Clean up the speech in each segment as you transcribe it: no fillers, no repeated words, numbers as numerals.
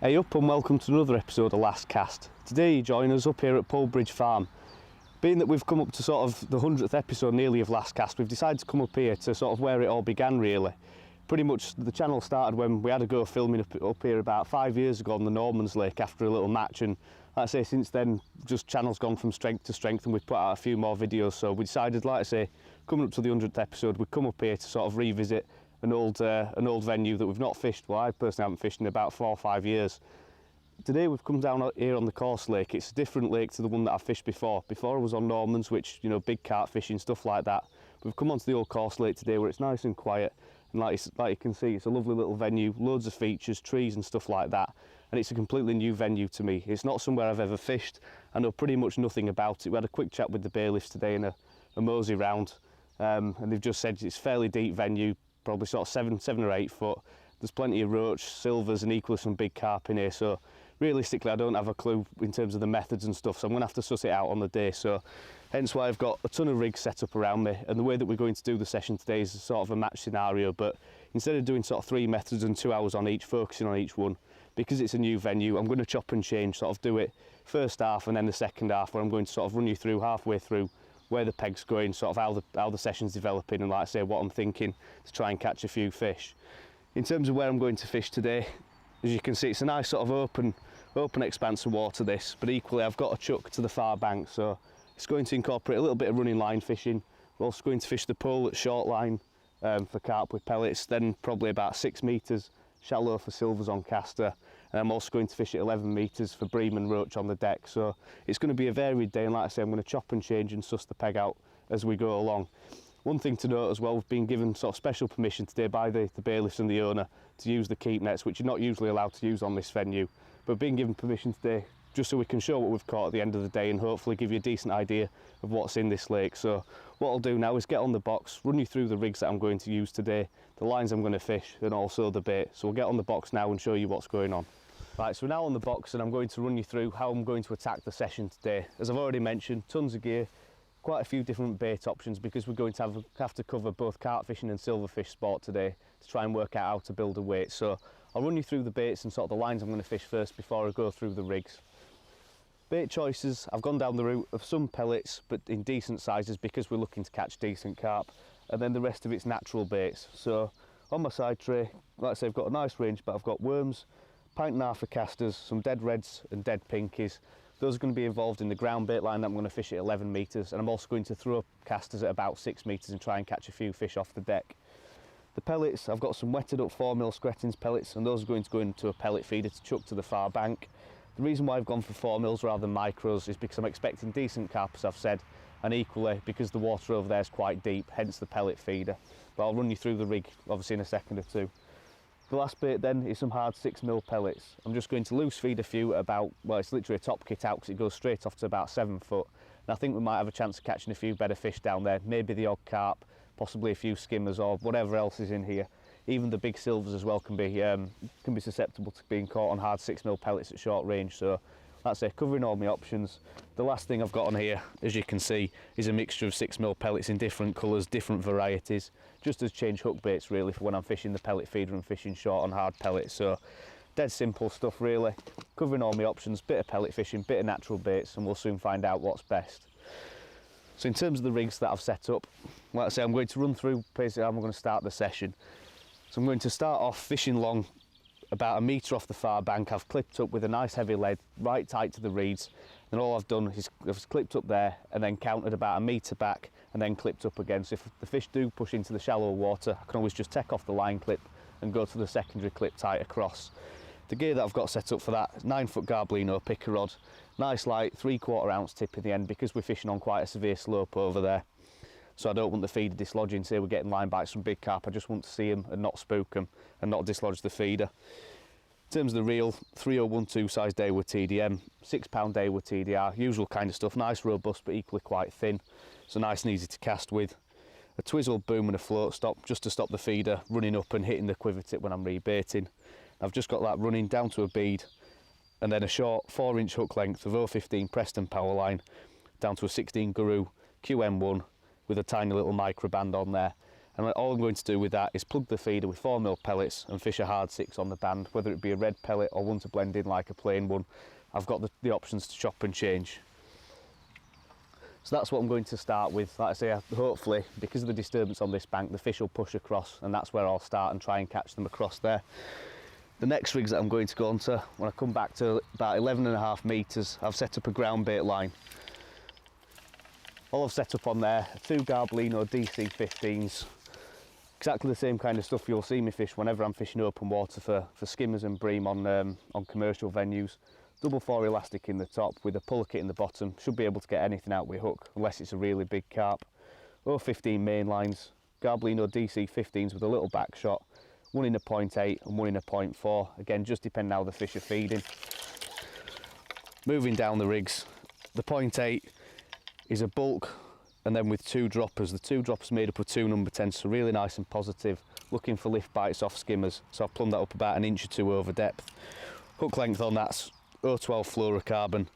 Hey up and welcome to another episode of Last Cast. Today you join us up here at Poolbridge Farm. Being that we've come up to sort of the 100th episode nearly of Last Cast, we've decided to come up here to sort of where it all began really. Pretty much the channel started when we had a go filming up here about 5 years ago on the Norman's Lake after a little match, and like I say, since then just channel's gone from strength to strength and we've put out a few more videos, so we decided, like I say, coming up to the 100th episode, we'd come up here to sort of revisit an old venue that we've not fished. Well, I personally haven't fished in about 4 or 5 years. Today we've come down here on the Coarse Lake. It's a different lake to the one that I've fished before. Before I was on Norman's, which, you know, big carp fishing, stuff like that. We've come onto the old Coarse Lake today where it's nice and quiet, and like you can see, it's a lovely little venue, loads of features, trees and stuff like that, and it's a completely new venue to me. It's not somewhere I've ever fished. I know pretty much nothing about it. We had a quick chat with the bailiffs today in a mosey round, and they've just said it's a fairly deep venue, probably sort of 7 or 8 foot. There's plenty of roach, silvers and equally some big carp in here, so realistically I don't have a clue in terms of the methods and stuff, so I'm going to have to suss it out on the day. So hence why I've got a ton of rigs set up around me, and the way that we're going to do the session today is sort of a match scenario, but instead of doing sort of 3 methods and 2 hours on each, focusing on each one, because it's a new venue, I'm going to chop and change, sort of do it first half and then the second half, where I'm going to sort of run you through halfway through where the peg's going, sort of how the session's developing, and like I say, what I'm thinking to try and catch a few fish. In terms of where I'm going to fish today, as you can see, it's a nice sort of open expanse of water this, but equally I've got a chuck to the far bank, so it's going to incorporate a little bit of running line fishing. We're also going to fish the pool at short line for carp with pellets, then probably about 6 metres shallow for silvers on caster, and I'm also going to fish at 11 metres for bream and roach on the deck. So it's going to be a varied day, and like I say, I'm going to chop and change and suss the peg out as we go along. One thing to note as well, we've been given sort of special permission today by the bailiffs and the owner to use the keep nets, which you're not usually allowed to use on this venue, but being given permission today just so we can show what we've caught at the end of the day and hopefully give you a decent idea of what's in this lake. So what I'll do now is get on the box, run you through the rigs that I'm going to use today, the lines I'm going to fish, and also the bait. So we'll get on the box now and show you what's going on. Right, so we're now on the box and I'm going to run you through how I'm going to attack the session today. As I've already mentioned, tons of gear, quite a few different bait options, because we're going to have to cover both carp fishing and silverfish sport today to try and work out how to build a weight. So I'll run you through the baits and sort of the lines I'm going to fish first before I go through the rigs. Bait choices, I've gone down the route of some pellets but in decent sizes because we're looking to catch decent carp, and then the rest of it's natural baits. So on my side tray, like I say, I've got a nice range, but I've got worms, pint and half of casters, some dead reds and dead pinkies. Those are going to be involved in the ground bait line that I'm going to fish at 11 metres, and I'm also going to throw up casters at about 6 metres and try and catch a few fish off the deck. The pellets, I've got some wetted up 4mm Screttins pellets, and those are going to go into a pellet feeder to chuck to the far bank. The reason why I've gone for 4mm rather than micros is because I'm expecting decent carp, as I've said, and equally because the water over there is quite deep, hence the pellet feeder. But I'll run you through the rig obviously in a second or two. The last bait then is some hard 6mm pellets. I'm just going to loose feed a few at about, well, it's literally a top kit out because it goes straight off to about 7 foot. And I think we might have a chance of catching a few better fish down there, maybe the odd carp, possibly a few skimmers or whatever else is in here. Even the big silvers as well can be susceptible to being caught on hard 6mm pellets at short range. So that's it, covering all my options. The last thing I've got on here, as you can see, is a mixture of 6mm pellets in different colours, different varieties, just as change hook baits really for when I'm fishing the pellet feeder and fishing short on hard pellets. So dead simple stuff really, covering all my options, bit of pellet fishing, bit of natural baits, and we'll soon find out what's best. So in terms of the rigs that I've set up, like I say, I'm going to run through basically how I'm going to start the session. So I'm going to start off fishing long, about 1 metre off the far bank. I've clipped up with a nice heavy lead, right tight to the reeds, and all I've done is I've clipped up there and then counted about 1 metre back and then clipped up again. So if the fish do push into the shallow water, I can always just take off the line clip and go to the secondary clip tight across. The gear that I've got set up for that, 9-foot Garblino picker rod, nice light 3/4 ounce tip in the end because we're fishing on quite a severe slope over there. So I don't want the feeder dislodging. Say we're getting line bites from big carp, I just want to see them and not spook them and not dislodge the feeder. In terms of the reel, 3012 size Daywood TDM, 6-pound Daywood TDR, usual kind of stuff, nice robust but equally quite thin, so nice and easy to cast with. A twizzle boom and a float stop just to stop the feeder running up and hitting the quiver tip when I'm rebaiting. I've just got that running down to a bead, and then a short 4-inch hook length of 015 Preston power line down to a 16 Guru QM1 with a tiny little micro band on there. And all I'm going to do with that is plug the feeder with 4mm pellets and fish a hard 6 on the band, whether it be a red pellet or one to blend in like a plain one. I've got the options to chop and change. So that's what I'm going to start with. Like I say, hopefully, because of the disturbance on this bank, the fish will push across, and that's where I'll start and try and catch them across there. The next rigs that I'm going to go onto, when I come back to about 11.5 metres, I've set up a ground bait line. All I've set up on there are 2 Garbolino DC15s. Exactly the same kind of stuff you'll see me fish whenever I'm fishing open water for skimmers and bream on commercial venues. Double 4 elastic in the top with a puller kit in the bottom. Should be able to get anything out with a hook unless it's a really big carp. 0.15 main lines, Garbolino DC15s with a little back shot, one in a 0.8 and one in a 0.4. Again, just depending how the fish are feeding. Moving down the rigs, the 0.8 is a bulk, and then with 2 droppers. The 2 droppers made up of 2 number 10s, so really nice and positive. Looking for lift bites off skimmers, so I've plumbed that up about 1 inch or 2 over depth. Hook length on that's 0.12 fluorocarbon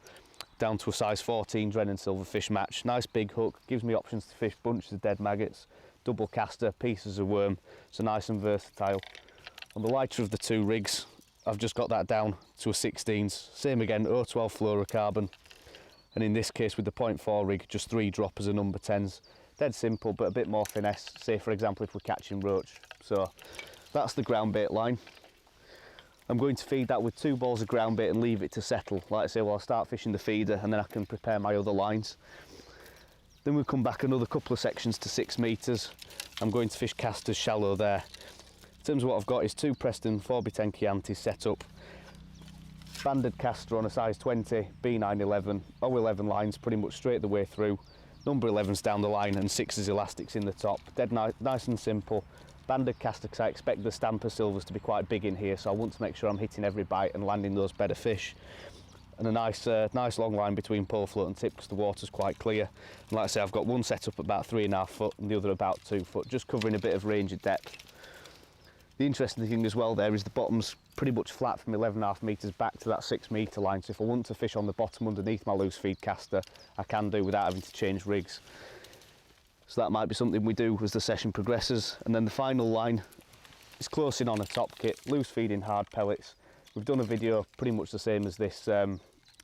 down to a size 14 Drennan silverfish match. Nice big hook, gives me options to fish bunches of dead maggots, double caster, pieces of worm, so nice and versatile. On the lighter of the 2 rigs, I've just got that down to a 16s. Same again, 0.12 fluorocarbon. And in this case with the 0.4 rig, just 3 droppers of number 10s. Dead simple, but a bit more finesse, say for example if we're catching roach. So that's the ground bait line. I'm going to feed that with 2 balls of ground bait and leave it to settle. Like I say, well, I'll start fishing the feeder and then I can prepare my other lines. Then we'll come back another couple of sections to 6 metres. I'm going to fish casters shallow there. In terms of what I've got is 2 Preston 4x10 Chiantis set up. Banded caster on a size 20, B911, 011 lines pretty much straight the way through. Number 11s down the line and 6s elastics in the top. Dead nice and simple. Banded caster because I expect the stamper silvers to be quite big in here, so I want to make sure I'm hitting every bite and landing those better fish. And a nice long line between pole float and tip because the water's quite clear. And like I say, I've got one set up about 3.5 foot and the other about 2 foot, just covering a bit of range of depth. The interesting thing as well there is the bottom's pretty much flat from 11.5 metres back to that 6 metre line, so if I want to fish on the bottom underneath my loose feed caster, I can do without having to change rigs. So that might be something we do as the session progresses. And then the final line is close in on a top kit, loose feeding hard pellets. We've done a video pretty much the same as this,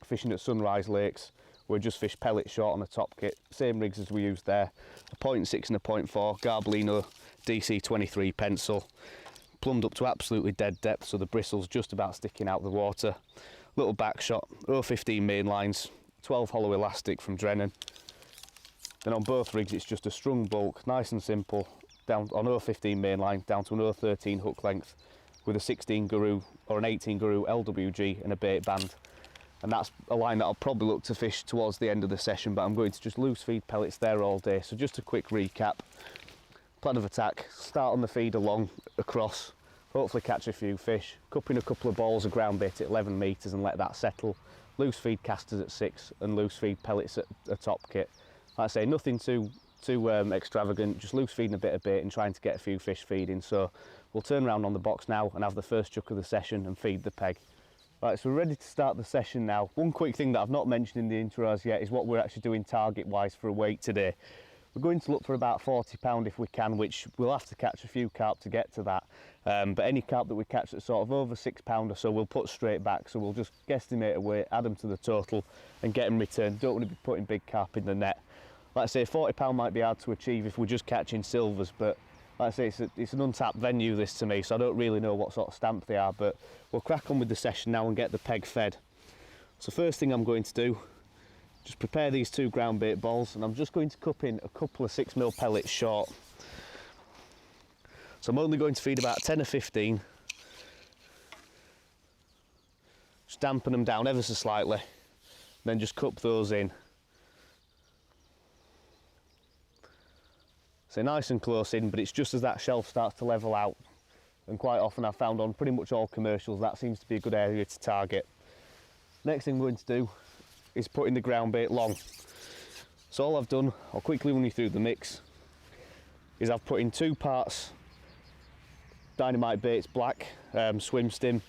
fishing at Sunrise Lakes, where we just fish pellet short on a top kit, same rigs as we used there, a 0.6 and a 0.4 Garbolino DC23 pencil. Plumbed up to absolutely dead depth, so the bristle's just about sticking out the water. Little back shot, 0.15 main lines, 12 hollow elastic from Drennan. Then on both rigs it's just a strung bulk, nice and simple, down on 0.15 main line, down to an 0.13 hook length, with a 16 Guru or an 18 Guru LWG and a bait band. And that's a line that I'll probably look to fish towards the end of the session, but I'm going to just loose feed pellets there all day. So just a quick recap. Plan of attack, start on the feeder long across, hopefully catch a few fish, cup in a couple of balls of ground bait at 11 metres and let that settle, loose feed casters at 6 and loose feed pellets at a top kit. Like I say, nothing too extravagant, just loose feeding a bit of bait and trying to get a few fish feeding. So we'll turn around on the box now and have the first chuck of the session and feed the peg. Right, so we're ready to start the session now. One quick thing that I've not mentioned in the intro as yet is what we're actually doing target wise for a weight today. We're going to look for about 40 pound if we can, which we'll have to catch a few carp to get to that. But any carp that we catch that's sort of over 6 pound or so, we'll put straight back. So we'll just guesstimate a weight, add them to the total and get them returned. Don't want to be putting big carp in the net. Like I say, 40 pound might be hard to achieve if we're just catching silvers, but like I say, it's an untapped venue this to me, so I don't really know what sort of stamp they are, but we'll crack on with the session now and get the peg fed. So first thing I'm going to do, just prepare these 2 ground bait balls, and I'm just going to cup in a couple of 6mm pellets short. So I'm only going to feed about 10 or 15. Just dampen them down ever so slightly, then just cup those in. So nice and close in, but it's just as that shelf starts to level out. And quite often I've found on pretty much all commercials, that seems to be a good area to target. Next thing we're going to do is put in the ground bait long. So all I've done, I'll quickly run you through the mix, is I've put in 2 parts Dynamite Baits Black swim stim,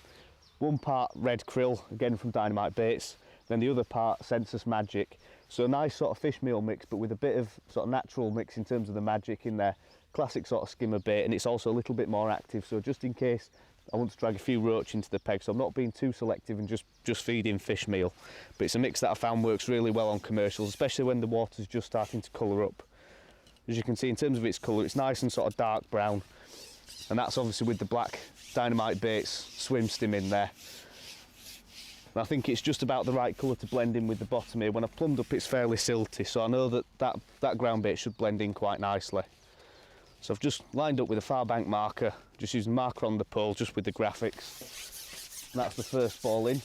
1 part red krill, again from Dynamite Baits, then the other part Census Magic. So a nice sort of fish meal mix, but with a bit of sort of natural mix in terms of the magic in there. Classic sort of skimmer bait, and it's also a little bit more active, so just in case I want to drag a few roach into the peg, so I'm not being too selective and just feeding fish meal. But it's a mix that I found works really well on commercials, especially when the water's just starting to colour up. As you can see, in terms of its colour, it's nice and sort of dark brown, and that's obviously with the black Dynamite Baits swim stim in there. And I think it's just about the right colour to blend in with the bottom here. When I plumbed up, it's fairly silty, so I know that ground bait should blend in quite nicely. So I've just lined up with a far bank marker, just using marker on the pole, just with the graphics. And that's the first ball in.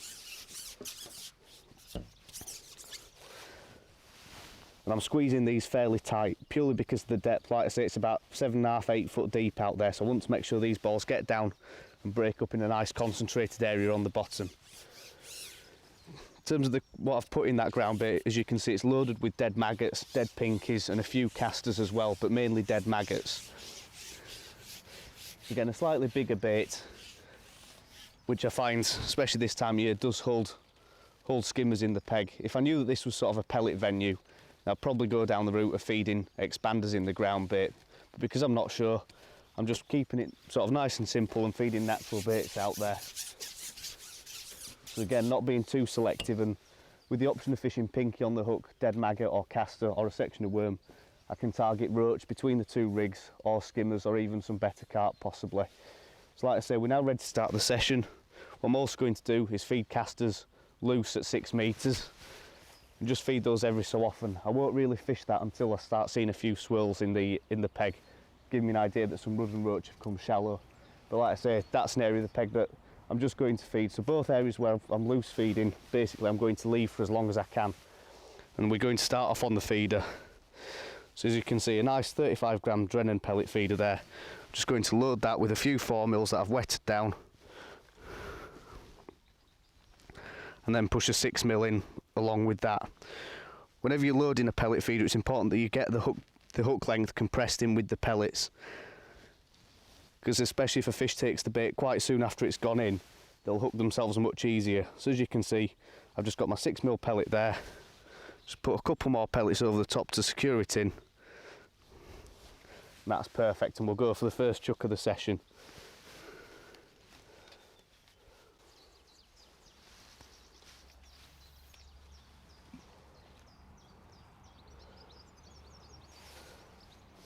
And I'm squeezing these fairly tight, purely because of the depth. Like I say, it's about 7.5, 8 foot deep out there, so I want to make sure these balls get down and break up in a nice concentrated area on the bottom. In terms of what I've put in that ground bait, as you can see, it's loaded with dead maggots, dead pinkies, and a few casters as well, but mainly dead maggots. Again, a slightly bigger bait, which I find, especially this time of year, does hold skimmers in the peg. If I knew that this was sort of a pellet venue, I'd probably go down the route of feeding expanders in the ground bait, but because I'm not sure, I'm just keeping it sort of nice and simple and feeding natural baits out there. So again, not being too selective, and with the option of fishing pinky on the hook, dead maggot or caster or a section of worm, I can target roach between the two rigs, or skimmers, or even some better carp possibly. So like I say, we're now ready to start the session. What I'm also going to do is feed casters loose at 6 metres and just feed those every so often. I won't really fish that until I start seeing a few swirls in the peg, giving me an idea that some rudder and roach have come shallow. But like I say, that's an area of the peg that I'm just going to feed. So both areas where I'm loose feeding, basically I'm going to leave for as long as I can. And we're going to start off on the feeder. So as you can see, a nice 35 gram Drennan pellet feeder there. I'm just going to load that with a few 4mm that I've wetted down. And then push a 6mm in along with that. Whenever you're loading a pellet feeder, it's important that you get the hook length compressed in with the pellets, because especially if a fish takes the bait quite soon after it's gone in, they'll hook themselves much easier. So as you can see, I've just got my 6mm pellet there. Just put a couple more pellets over the top to secure it in. And that's perfect, and we'll go for the first chuck of the session.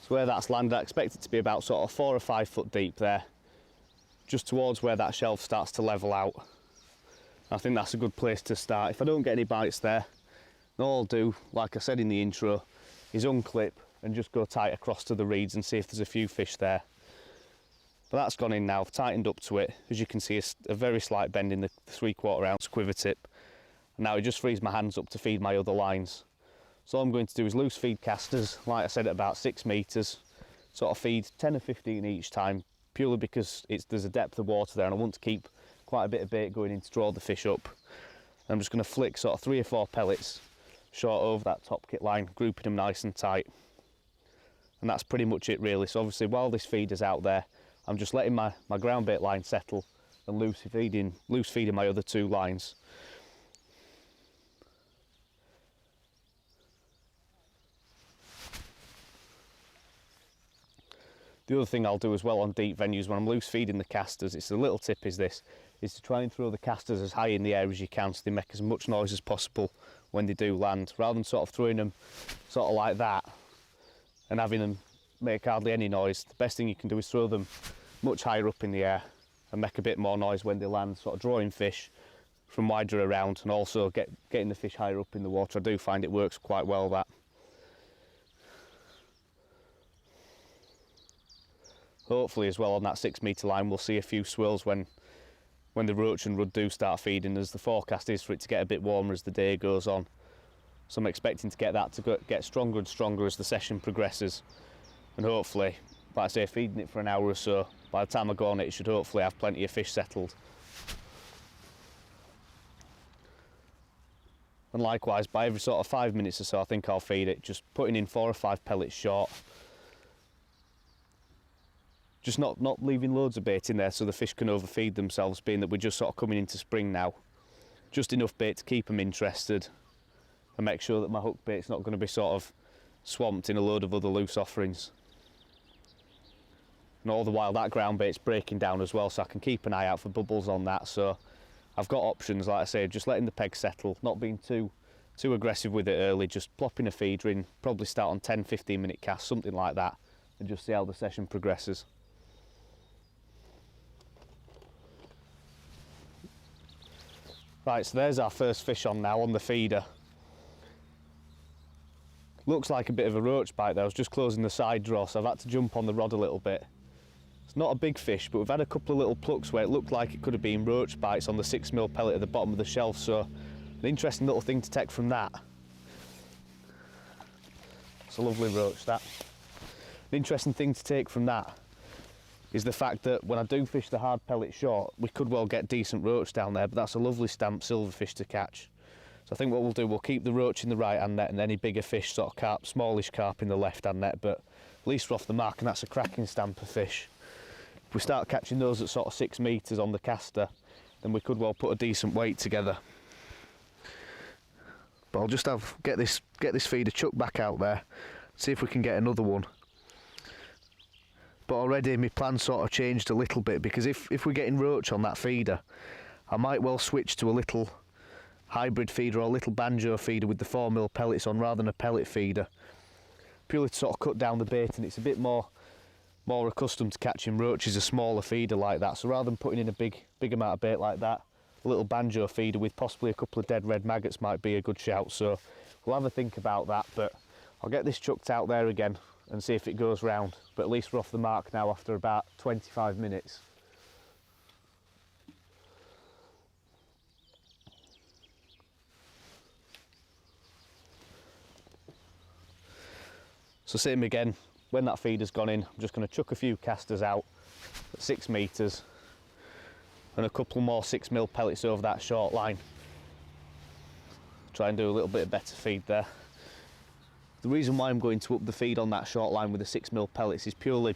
So where that's landed, I expect it to be about sort of 4 or 5 foot deep there, just towards where that shelf starts to level out. I think that's a good place to start. If I don't get any bites there, all I'll do, like I said in the intro, is unclip and just go tight across to the reeds and see if there's a few fish there. But that's gone in now, I've tightened up to it. As you can see, it's a very slight bend in the 3/4 ounce quiver tip. And now it just frees my hands up to feed my other lines. So all I'm going to do is loose feed casters, like I said, at about 6 metres, sort of feed 10 or 15 each time, purely because there's a depth of water there and I want to keep quite a bit of bait going in to draw the fish up. I'm just going to flick sort of 3 or 4 pellets short over that top kit line, grouping them nice and tight. And that's pretty much it really. So obviously while this feeder's out there, I'm just letting my ground bait line settle and loose feeding my other 2 lines. The other thing I'll do as well on deep venues when I'm loose feeding the casters, it's a little tip is to try and throw the casters as high in the air as you can so they make as much noise as possible when they do land, rather than sort of throwing them sort of like that and having them make hardly any noise. The best thing you can do is throw them much higher up in the air and make a bit more noise when they land, sort of drawing fish from wider around and also getting the fish higher up in the water. I do find it works quite well, that. Hopefully as well on that 6 metre line we'll see a few swirls when the roach and rudd do start feeding, as the forecast is for it to get a bit warmer as the day goes on. So I'm expecting to get that to get stronger and stronger as the session progresses, and hopefully, like I say, feeding it for an hour or so, by the time I go on it, it should hopefully have plenty of fish settled. And likewise, by every sort of 5 minutes or so I think I'll feed it, just putting in 4 or 5 pellets short. Just not leaving loads of bait in there so the fish can overfeed themselves, being that we're just sort of coming into spring now. Just enough bait to keep them interested and make sure that my hook bait's not going to be sort of swamped in a load of other loose offerings. And all the while that ground bait's breaking down as well, so I can keep an eye out for bubbles on that. So I've got options, like I say, just letting the peg settle, not being too aggressive with it early, just plopping a feeder in, probably start on 10-15 minute casts, something like that, and just see how the session progresses. Right, so there's our first fish on now on the feeder. Looks like a bit of a roach bite there. I was just closing the side draw, so I've had to jump on the rod a little bit. It's not a big fish, but we've had a couple of little plucks where it looked like it could have been roach bites on the 6mm pellet at the bottom of the shelf, so an interesting little thing to take from that. It's a lovely roach, that. An interesting thing to take from that is the fact that when I do fish the hard pellet short, we could well get decent roach down there, but that's a lovely stamped silverfish to catch. So I think what we'll do, we'll keep the roach in the right hand net and any bigger fish, sort of carp, smallish carp in the left hand net, but at least we're off the mark, and that's a cracking stamper fish. If we start catching those at sort of 6 metres on the caster, then we could well put a decent weight together. But I'll just get this feeder chucked back out there, see if we can get another one. But already my plan sort of changed a little bit, because if we're getting roach on that feeder, I might well switch to a little hybrid feeder or a little banjo feeder with the 4mm pellets on rather than a pellet feeder, purely to sort of cut down the bait, and it's a bit more accustomed to catching roaches, a smaller feeder like that. So rather than putting in a big amount of bait like that, a little banjo feeder with possibly a couple of dead red maggots might be a good shout. So we'll have a think about that, but I'll get this chucked out there again and see if it goes round. But at least we're off the mark now after about 25 minutes. So same again, when that feeder's gone in, I'm just going to chuck a few casters out at 6 metres and a couple more 6mm pellets over that short line. Try and do a little bit of better feed there. The reason why I'm going to up the feed on that short line with the 6mm pellets is purely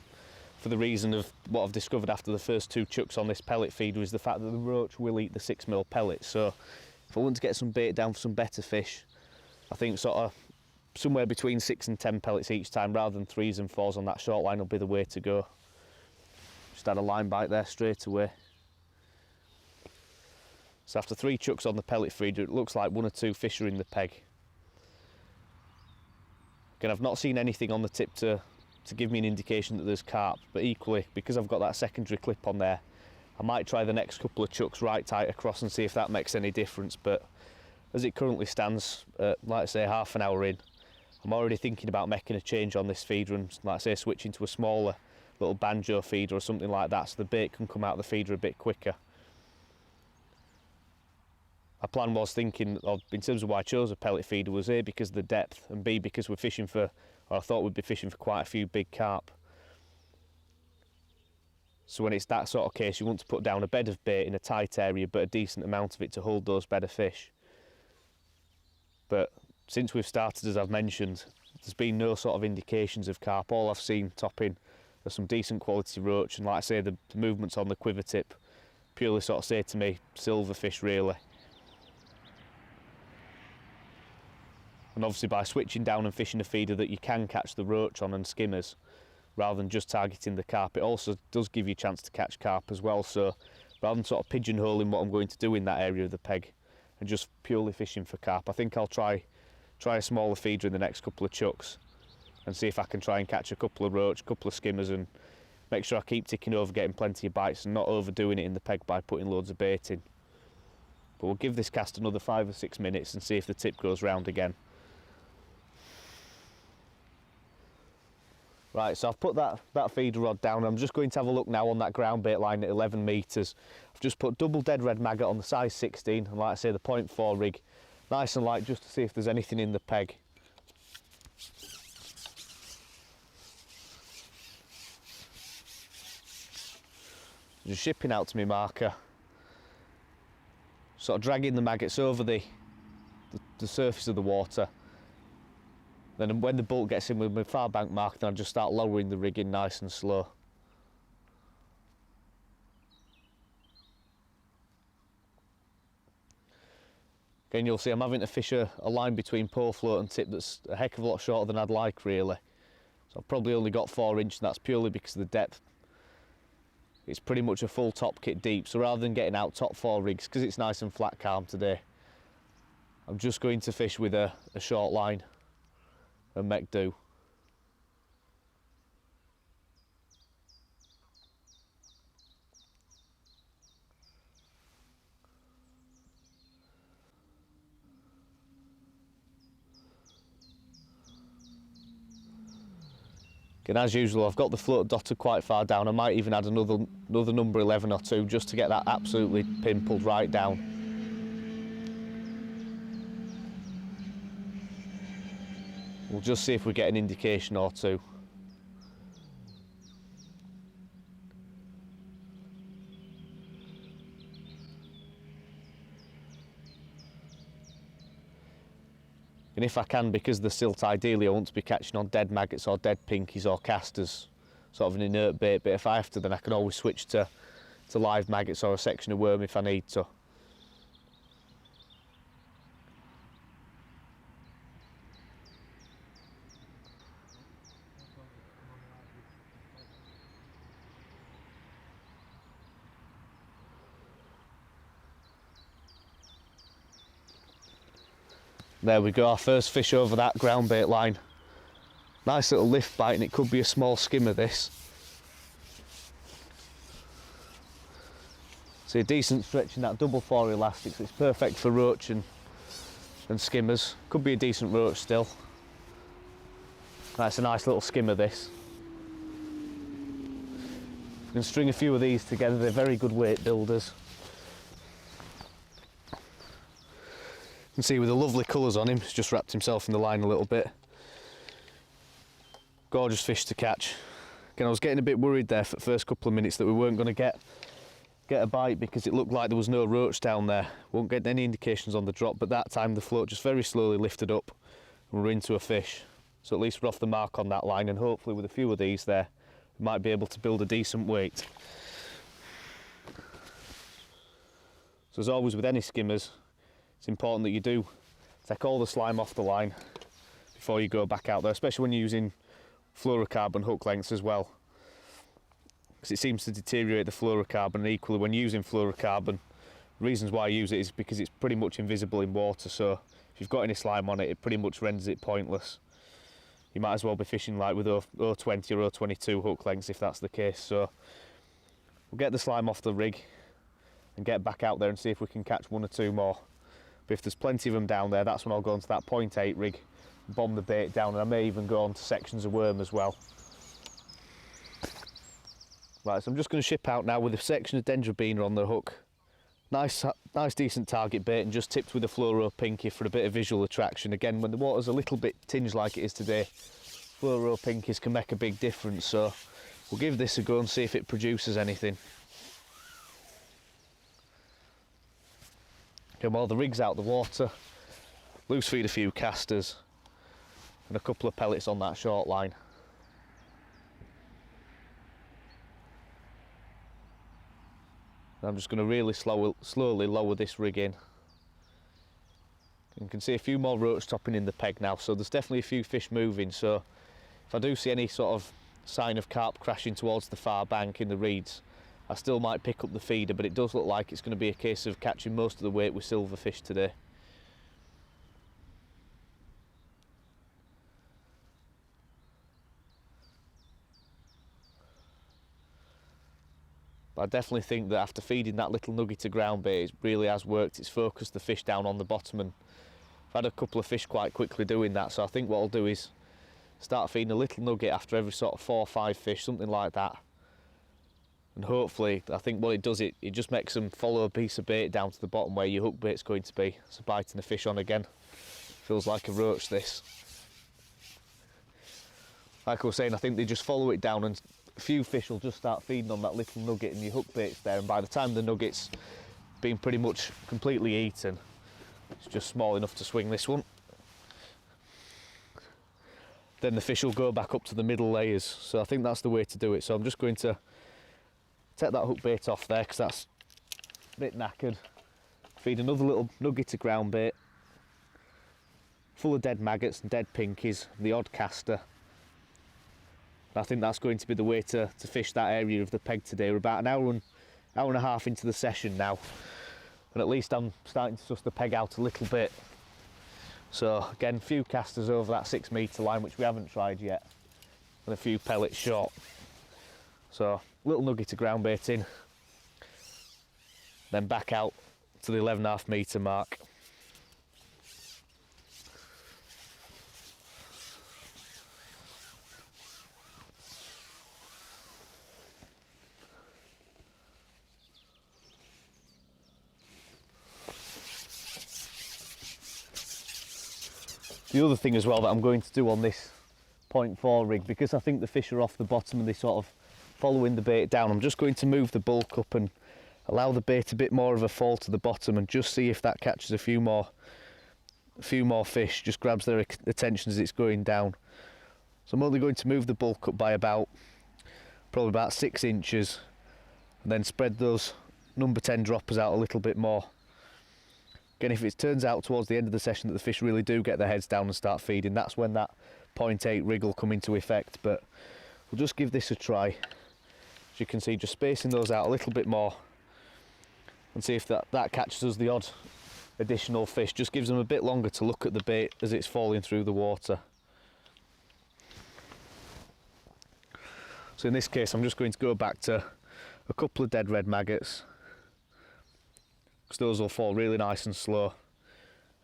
for the reason of what I've discovered after the first 2 chucks on this pellet feeder, is the fact that the roach will eat the 6mm pellets. So if I want to get some bait down for some better fish, I think sort of somewhere between 6 and 10 pellets each time rather than 3s and 4s on that short line will be the way to go. Just had a line bite there straight away. So after 3 chucks on the pellet feeder, it looks like 1 or 2 fish are in the peg. Again, I've not seen anything on the tip to give me an indication that there's carp, but equally, because I've got that secondary clip on there, I might try the next couple of chucks right tight across and see if that makes any difference. But as it currently stands, like I say, half an hour in, I'm already thinking about making a change on this feeder and, like I say, switching to a smaller little banjo feeder or something like that, so the bait can come out of the feeder a bit quicker. My plan was thinking of, in terms of why I chose a pellet feeder, was A, because of the depth, and B, because we're fishing for, or I thought we'd be fishing for quite a few big carp. So when it's that sort of case, you want to put down a bed of bait in a tight area, but a decent amount of it to hold those better fish. But since we've started, as I've mentioned, there's been no sort of indications of carp. All I've seen topping are some decent quality roach, and like I say, the movements on the quiver tip purely sort of say to me, silverfish really. And obviously by switching down and fishing a feeder that you can catch the roach on and skimmers, rather than just targeting the carp, it also does give you a chance to catch carp as well. So rather than sort of pigeonholing what I'm going to do in that area of the peg and just purely fishing for carp, I think I'll try a smaller feeder in the next couple of chucks and see if I can try and catch a couple of roach, a couple of skimmers, and make sure I keep ticking over, getting plenty of bites and not overdoing it in the peg by putting loads of bait in. But we'll give this cast another 5 or 6 minutes and see if the tip goes round again. Right, so I've put that feeder rod down. I'm just going to have a look now on that ground bait line at 11 metres. I've just put double dead red maggot on the size 16, and like I say, the 0.4 rig, nice and light, just to see if there's anything in the peg. Just shipping out to my marker, sort of dragging the maggots over the surface of the water. Then when the bolt gets in with my far bank mark, then I just start lowering the rig in nice and slow. Again, you'll see I'm having to fish a line between pole float and tip that's a heck of a lot shorter than I'd like, really. So I've probably only got 4 inch, and that's purely because of the depth. It's pretty much a full top kit deep, so rather than getting out top 4 rigs, because it's nice and flat calm today, I'm just going to fish with a short line and make do. And as usual, I've got the float dotted quite far down. I might even add another number 11 or 2 just to get that absolutely pimpled right down. We'll just see if we get an indication or 2. And if I can, because of the silt, ideally I want to be catching on dead maggots or dead pinkies or casters, sort of an inert bait, but if I have to, then I can always switch to live maggots or a section of worm if I need to. There we go, our first fish over that ground bait line. Nice little lift bite, and it could be a small skimmer, this. See a decent stretch in that double 4 elastic, so it's perfect for roach and skimmers. Could be a decent roach still. That's a nice little skimmer, this. You can string a few of these together, they're very good weight builders. You can see with the lovely colours on him, he's just wrapped himself in the line a little bit. Gorgeous fish to catch. Again, I was getting a bit worried there for the first couple of minutes that we weren't going to get a bite because it looked like there was no roach down there. Won't get any indications on the drop, but that time the float just very slowly lifted up and we're into a fish. So at least we're off the mark on that line, and hopefully with a few of these there, we might be able to build a decent weight. So as always with any skimmers, it's important that you do take all the slime off the line before you go back out there, especially when you're using fluorocarbon hook lengths as well, because it seems to deteriorate the fluorocarbon. And equally, when using fluorocarbon, reasons why I use it is because it's pretty much invisible in water, so if you've got any slime on it, it pretty much renders it pointless. You might as well be fishing like with 020 or 022 hook lengths if that's the case. So we'll get the slime off the rig and get back out there and see if we can catch 1 or 2 more. But if there's plenty of them down there, that's when I'll go onto that 0.8 rig, bomb the bait down, and I may even go on to sections of worm as well. Right, so I'm just going to ship out now with a section of Dendrobina on the hook. Nice decent target bait, and just tipped with a fluoro pinky for a bit of visual attraction. Again, when the water's a little bit tinged like it is today, fluoro pinkies can make a big difference, so we'll give this a go and see if it produces anything. Okay, while the rig's out the water, loose feed a few casters and a couple of pellets on that short line. And I'm just going to really slowly lower this rig in. You can see a few more roach topping in the peg now, so there's definitely a few fish moving. So if I do see any sort of sign of carp crashing towards the far bank in the reeds, I still might pick up the feeder, but it does look like it's going to be a case of catching most of the weight with silverfish today. But I definitely think that after feeding that little nugget to ground bait, it really has worked. It's focused the fish down on the bottom, and I've had a couple of fish quite quickly doing that. So I think what I'll do is start feeding a little nugget after every sort of 4 or 5 fish, something like that. And hopefully, I think what it does, it just makes them follow a piece of bait down to the bottom where your hook bait's going to be. So biting the fish on again. Feels like a roach, this. Like I was saying, I think they just follow it down, and a few fish will just start feeding on that little nugget, and your hook bait's there, and by the time the nugget's been pretty much completely eaten, it's just small enough to swing this one. Then the fish will go back up to the middle layers. So I think that's the way to do it. So I'm just going to take that hook bait off there because that's a bit knackered. feed another little nugget of ground bait, full of dead maggots and dead pinkies, the odd caster. I think that's going to be the way to fish that area of the peg today. We're about an hour and a half into the session now, and at least I'm starting to suss the peg out a little bit. So again, a few casters over that 6 metre line, which we haven't tried yet, and a few pellets short. So little nugget of ground bait in, then back out to the 11.5 metre mark. The other thing as well that I'm going to do on this 0.4 rig, because I think the fish are off the bottom and they sort of following the bait down, I'm just going to move the bulk up and allow the bait a bit more of a fall to the bottom and just see if that catches a few more fish, just grabs their attention as it's going down. So I'm only going to move the bulk up by probably about 6 inches, and then spread those number 10 droppers out a little bit more. Again, if it turns out towards the end of the session that the fish really do get their heads down and start feeding, that's when that 0.8 rig will come into effect. But we'll just give this a try. As you can see, just spacing those out a little bit more and see if that catches us the odd additional fish. Just gives them a bit longer to look at the bait as it's falling through the water. So in this case, I'm just going to go back to a couple of dead red maggots, because those will fall really nice and slow,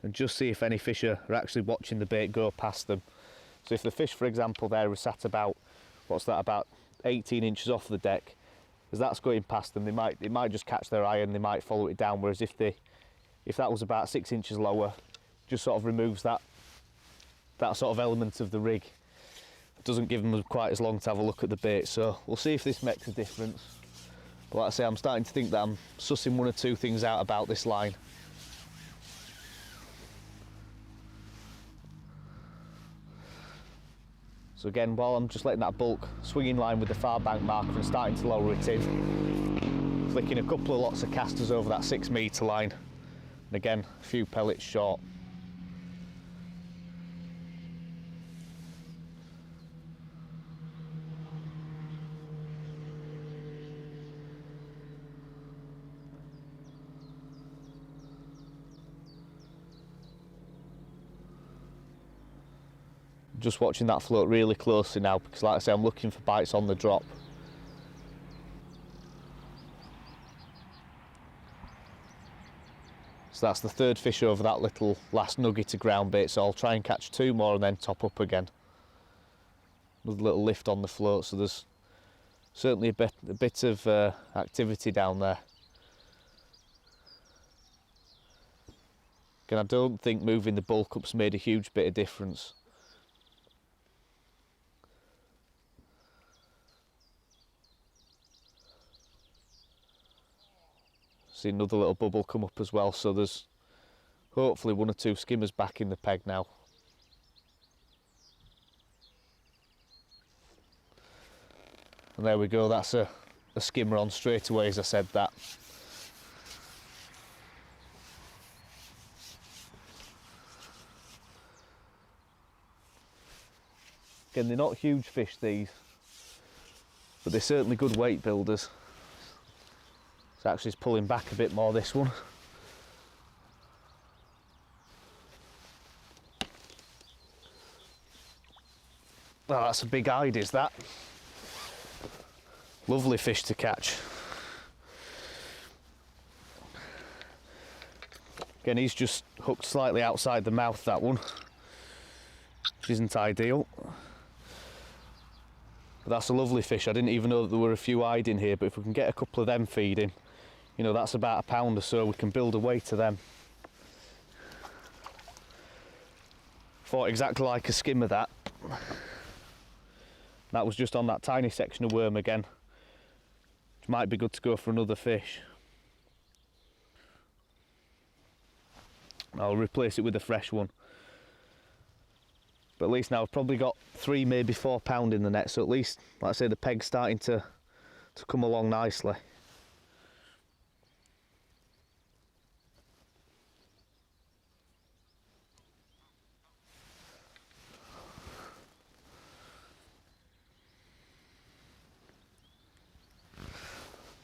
and just see if any fish are actually watching the bait go past them. So if the fish, for example, there is sat about, what's that, about 18 inches off the deck, as that's going past them, it might just catch their eye and they might follow it down. Whereas if that was about 6 inches lower, just sort of removes that sort of element of the rig. It doesn't give them quite as long to have a look at the bait. So we'll see if this makes a difference. But like I say, I'm starting to think that I'm sussing 1 or 2 things out about this line. So again, while I'm just letting that bulk swing in line with the far bank marker and starting to lower it in, flicking a couple of lots of casters over that 6 metre line, and again, a few pellets short. Just watching that float really closely now, because like I say, I'm looking for bites on the drop. So that's the 3rd fish over that little last nugget of ground bait, so I'll try and catch 2 more and then top up again. Another little lift on the float, so there's certainly a bit of activity down there. Again, I don't think moving the bulk up's made a huge bit of difference. See another little bubble come up as well, so there's hopefully 1 or 2 skimmers back in the peg now. And there we go, that's a skimmer on straight away as I said that. Again, they're not huge fish these, but they're certainly good weight builders. So actually it's pulling back a bit more, this one. Oh, that's a big hide, is that? Lovely fish to catch. Again, he's just hooked slightly outside the mouth, that one, which isn't ideal. But that's a lovely fish. I didn't even know that there were a few hiding here, but if we can get a couple of them feeding, you know, that's about £1 or so, we can build a weight to them. Fought exactly like a skimmer, that. That was just on that tiny section of worm again, which might be good to go for another fish. I'll replace it with a fresh one. But at least now I've probably got 3, maybe £4 in the net, so at least, like I say, the peg's starting to come along nicely.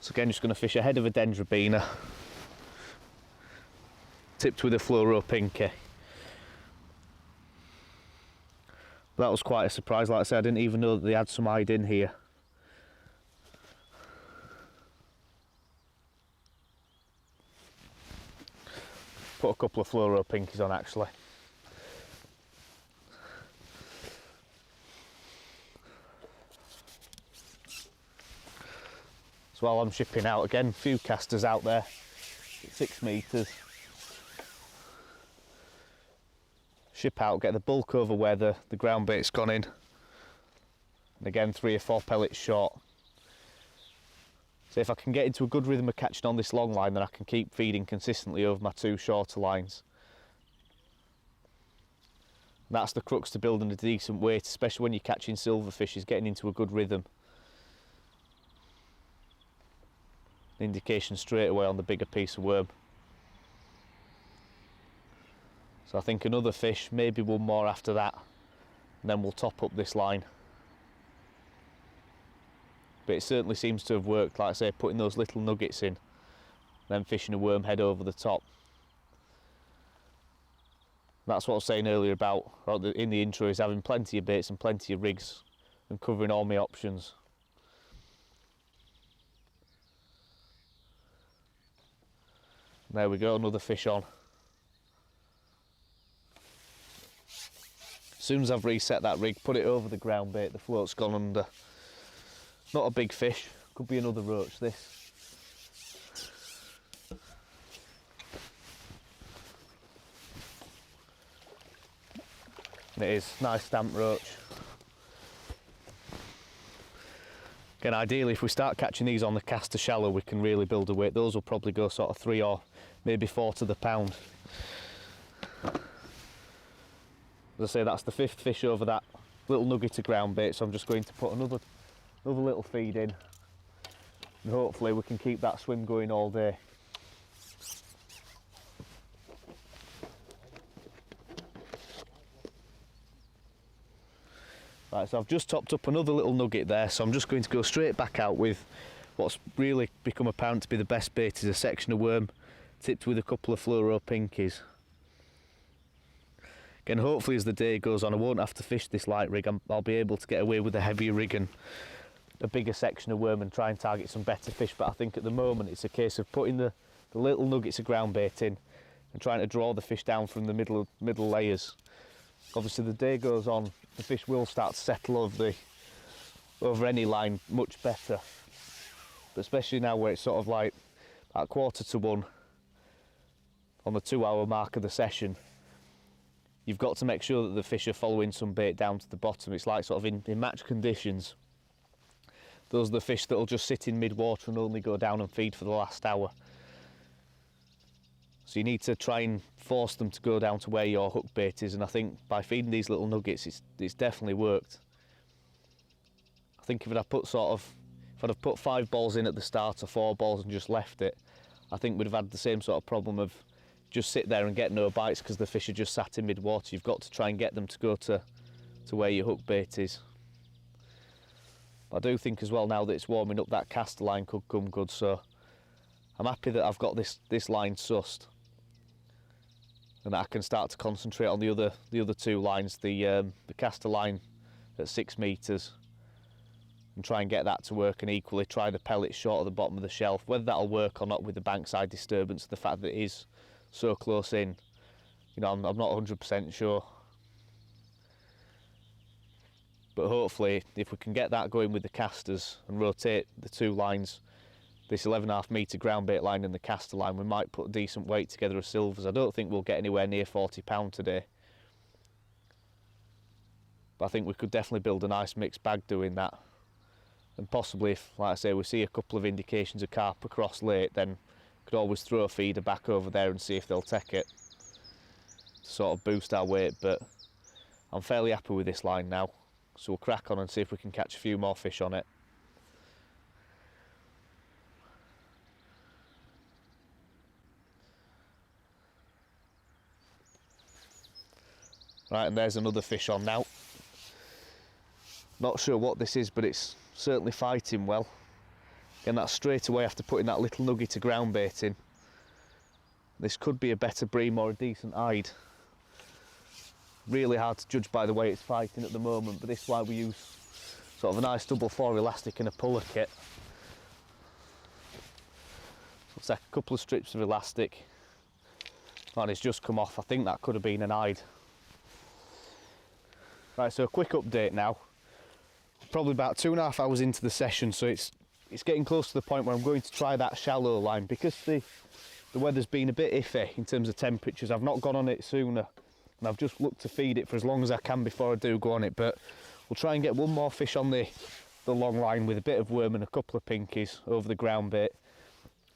So again, just going to fish ahead of a dendrobina, tipped with a fluoro pinky. That was quite a surprise. Like I said, I didn't even know that they had some hide in here. Put a couple of fluoro pinkies on actually. So while I'm shipping out, again, a few casters out there, 6 metres. Ship out, get the bulk over where the ground bait's gone in. And again, 3 or 4 pellets short. So if I can get into a good rhythm of catching on this long line, then I can keep feeding consistently over my 2 shorter lines. And that's the crux to building a decent weight, especially when you're catching silverfish, is getting into a good rhythm. Indication straight away on the bigger piece of worm. So I think another fish, maybe one more after that, and then we'll top up this line. But it certainly seems to have worked, like I say, putting those little nuggets in, then fishing a worm head over the top. That's what I was saying earlier about, in the intro, is having plenty of baits and plenty of rigs and covering all my options. There we go, another fish on. As soon as I've reset that rig, put it over the ground bait, the float's gone under. Not a big fish, could be another roach this. And it is, nice stamp roach. Again, ideally if we start catching these on the caster shallow, we can really build a weight. Those will probably go sort of 3 or maybe 4 to the pound. As I say, that's the 5th fish over that little nugget of ground bait, so I'm just going to put another little feed in, and hopefully we can keep that swim going all day. Right, so I've just topped up another little nugget there, so I'm just going to go straight back out with what's really become apparent to be the best bait, is a section of worm tipped with a couple of fluoro pinkies. Again, hopefully as the day goes on I won't have to fish this light rig, I'll be able to get away with a heavier rig and a bigger section of worm and try and target some better fish. But I think at the moment it's a case of putting the little nuggets of ground bait in and trying to draw the fish down from the middle layers. Obviously the day goes on, the fish will start to settle over any line much better, but especially now where it's sort of like at 1:45 on the 2-hour mark of the session, you've got to make sure that the fish are following some bait down to the bottom. It's like sort of in match conditions, those are the fish that will just sit in mid-water and only go down and feed for the last hour. So you need to try and force them to go down to where your hook bait is, and I think by feeding these little nuggets it's definitely worked. I think if I'd have put 5 balls in at the start or 4 balls and just left it, I think we'd have had the same sort of problem of just sit there and get no bites because the fish are just sat in mid-water. You've got to try and get them to go to where your hook bait is. I do think as well, now that it's warming up, that caster line could come good, so I'm happy that I've got this line sussed and that I can start to concentrate on the other 2 lines, the caster line at 6 metres, and try and get that to work, and equally try the pellets short at the bottom of the shelf. Whether that'll work or not with the bankside disturbance, the fact that it is so close in, you know, I'm not 100% sure. But hopefully if we can get that going with the casters and rotate the 2 lines, this 11.5 metre ground bait line and the caster line, we might put a decent weight together of silvers. I don't think we'll get anywhere near 40 pound today, but I think we could definitely build a nice mixed bag doing that. And possibly if, like I say, we see a couple of indications of carp across late, then could always throw a feeder back over there and see if they'll take it to sort of boost our weight. But I'm fairly happy with this line now, so we'll crack on and see if we can catch a few more fish on it. Right, and there's another fish on now. Not sure what this is, but it's certainly fighting well. Again, that's straight away after putting that little nugget of ground bait in. This could be a better bream or a decent hide. Really hard to judge by the way it's fighting at the moment, but this is why we use sort of a nice double 4 elastic and a puller kit. So let's take a couple of strips of elastic. And it's just come off. I think that could have been an hide. Right, so a quick update now. Probably about 2.5 hours into the session, so it's getting close to the point where I'm going to try that shallow line. Because the weather's been a bit iffy in terms of temperatures, I've not gone on it sooner, and I've just looked to feed it for as long as I can before I do go on it. But we'll try and get one more fish on the long line with a bit of worm and a couple of pinkies over the ground bait.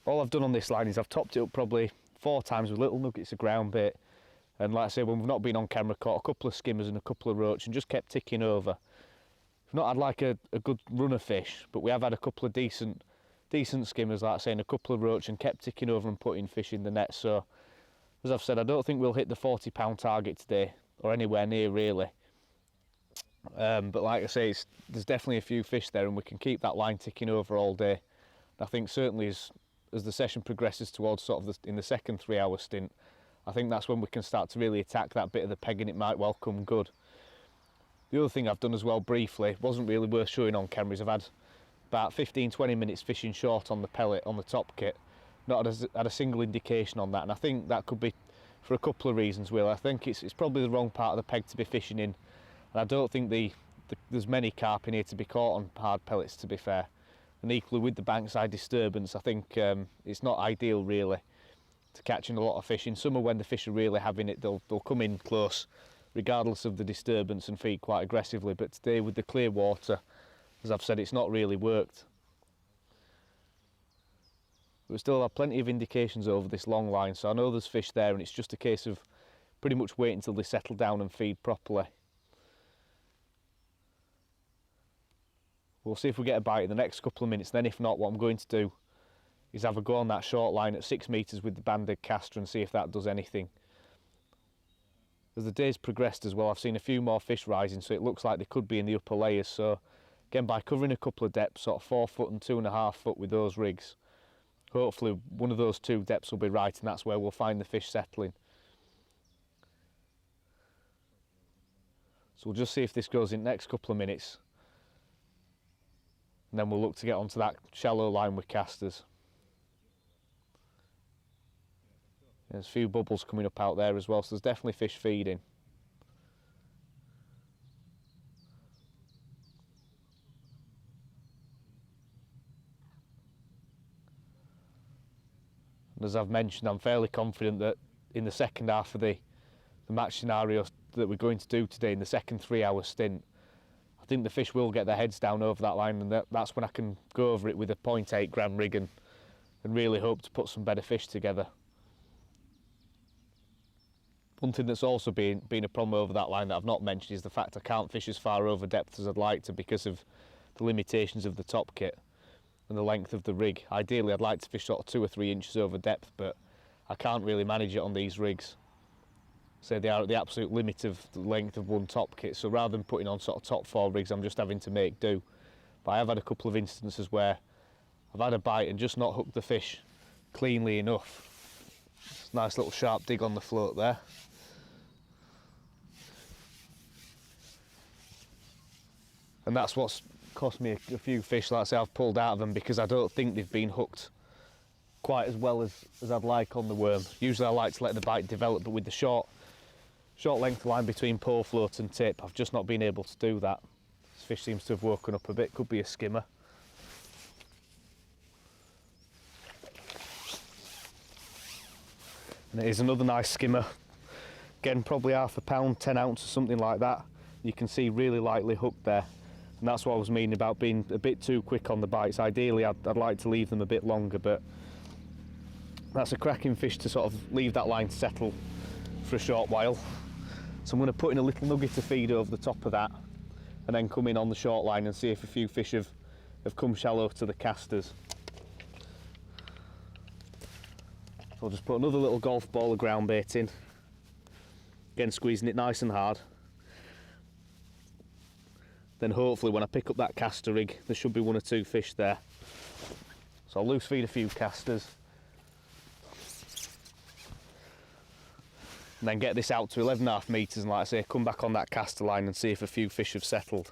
All I've done on this line is I've topped it up probably 4 times with little nuggets of ground bait, and like I say, when we've not been on camera, caught a couple of skimmers and a couple of roach and just kept ticking over. We've not had like a good run of fish, but we have had a couple of decent skimmers, like I say, and a couple of roach, and kept ticking over and putting fish in the net. So as I've said, I don't think we'll hit the 40-pound target today, or anywhere near really. But like I say, there's definitely a few fish there, and we can keep that line ticking over all day. I think certainly as the session progresses towards sort of in the second 3-hour stint, I think that's when we can start to really attack that bit of the peg, and it might well come good. The other thing I've done as well briefly, wasn't really worth showing on camera, is I've had about 15-20 minutes fishing short on the pellet on the top kit. Not had a single indication on that, and I think that could be for a couple of reasons, Will. I think it's probably the wrong part of the peg to be fishing in, and I don't think there's many carp in here to be caught on hard pellets, to be fair. And equally with the bankside disturbance, I think it's not ideal really to catching a lot of fish. In summer, when the fish are really having it, they'll come in close regardless of the disturbance and feed quite aggressively. But today with the clear water, as I've said, it's not really worked. But we still have plenty of indications over this long line, so I know there's fish there, and it's just a case of pretty much waiting until they settle down and feed properly. We'll see if we get a bite in the next couple of minutes. Then if not, what I'm going to do is have a go on that short line at 6 metres with the banded caster and see if that does anything. As the day's progressed as well, I've seen a few more fish rising, so it looks like they could be in the upper layers. So again, by covering a couple of depths, sort of 4 foot and 2.5 foot with those rigs, hopefully one of those 2 depths will be right, and that's where we'll find the fish settling. So we'll just see if this goes in the next couple of minutes, and then we'll look to get onto that shallow line with casters. There's a few bubbles coming up out there as well, so there's definitely fish feeding. And as I've mentioned, I'm fairly confident that in the second half of the match scenario that we're going to do today, in the second 3-hour stint, I think the fish will get their heads down over that line, and that's when I can go over it with a 0.8 gram rig and really hope to put some better fish together. One thing that's also been a problem over that line that I've not mentioned is the fact I can't fish as far over depth as I'd like to because of the limitations of the top kit and the length of the rig. Ideally I'd like to fish sort of 2 or 3 inches over depth, but I can't really manage it on these rigs. So they are at the absolute limit of the length of one top kit, so rather than putting on sort of top 4 rigs, I'm just having to make do. But I have had a couple of instances where I've had a bite and just not hooked the fish cleanly enough. Nice little sharp dig on the float there. And that's what's cost me a few fish, like I say, I've pulled out of them because I don't think they've been hooked quite as well as I'd like on the worm. Usually I like to let the bite develop, but with the short length line between pole float and tip, I've just not been able to do that. This fish seems to have woken up a bit, could be a skimmer. And it is another nice skimmer. Again, probably half a pound, 10 ounce or something like that. You can see really lightly hooked there. And that's what I was meaning about being a bit too quick on the bites. Ideally, I'd like to leave them a bit longer, but that's a cracking fish to sort of leave that line settle for a short while. So I'm going to put in a little nugget of feed over the top of that, and then come in on the short line and see if a few fish have come shallow to the casters. So I'll just put another little golf ball of ground bait in. Again, squeezing it nice and hard. Then hopefully when I pick up that caster rig, there should be 1 or 2 fish there. So I'll loose feed a few casters and then get this out to 11.5 metres, and like I say, come back on that caster line and see if a few fish have settled.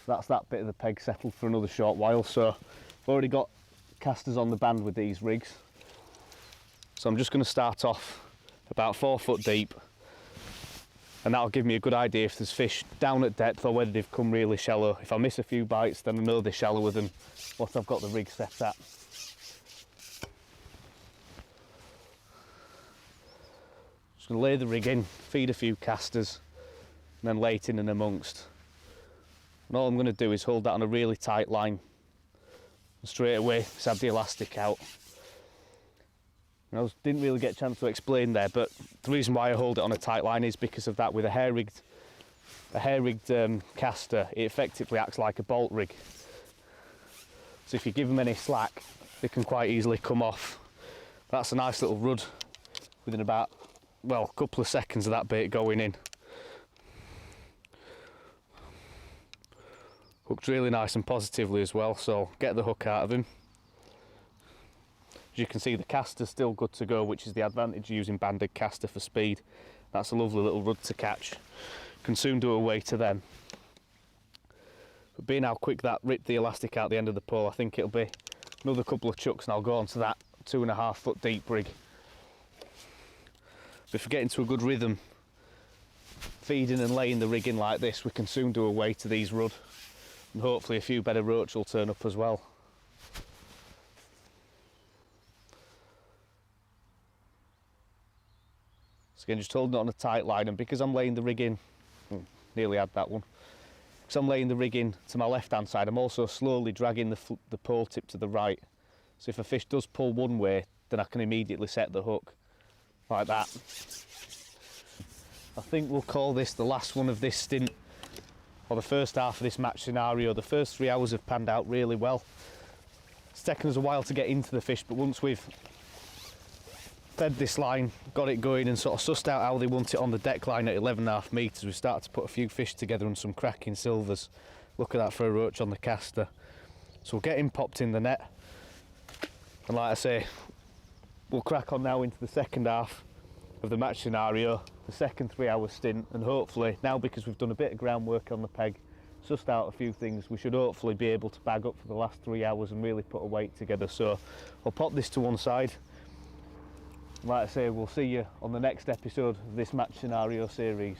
That's that bit of the peg settled for another short while, so I've already got casters on the band with these rigs. So I'm just going to start off about 4 foot deep, and that'll give me a good idea if there's fish down at depth or whether they've come really shallow. If I miss a few bites, then I know they're shallower than what I've got the rig set at. Just going to lay the rig in, feed a few casters, and then lay it in and amongst. And all I'm going to do is hold that on a really tight line. And straight away, just have the elastic out. And I didn't really get a chance to explain there, but the reason why I hold it on a tight line is because of that. With a hair rigged caster, it effectively acts like a bolt rig. So if you give them any slack, they can quite easily come off. That's a nice little rud within about, well, a couple of seconds of that bait going in. Hooked really nice and positively as well, so get the hook out of him. As you can see, the caster's still good to go, which is the advantage of using banded caster for speed. That's a lovely little rud to catch. Can soon do away to them. But being how quick that ripped the elastic out the end of the pole, I think it'll be another couple of chucks and I'll go on to that 2.5 foot deep rig. But if we get into a good rhythm, feeding and laying the rig in like this, we can soon do away to these rud. And hopefully a few better roach will turn up as well. So again, just holding it on a tight line, and because I'm laying the rig in, nearly had that one, because I'm laying the rig in to my left hand side, I'm also slowly dragging the pole tip to the right. So if a fish does pull one way, then I can immediately set the hook, like that. I think we'll call this the last one of this stint, or the first half of this match scenario. The first 3 hours have panned out really well. It's taken us a while to get into the fish, but once we've fed this line, got it going and sort of sussed out how they want it on the deck line at 11.5 metres, we started to put a few fish together and some cracking silvers. Look at that for a roach on the caster. So we'll get him popped in the net. And like I say, we'll crack on now into the second half of the match scenario, the second 3 hour stint, and hopefully now, because we've done a bit of groundwork on the peg, sussed out a few things, we should hopefully be able to bag up for the last 3 hours and really put a weight together. So I'll pop this to one side. Like I say, we'll see you on the next episode of this match scenario series.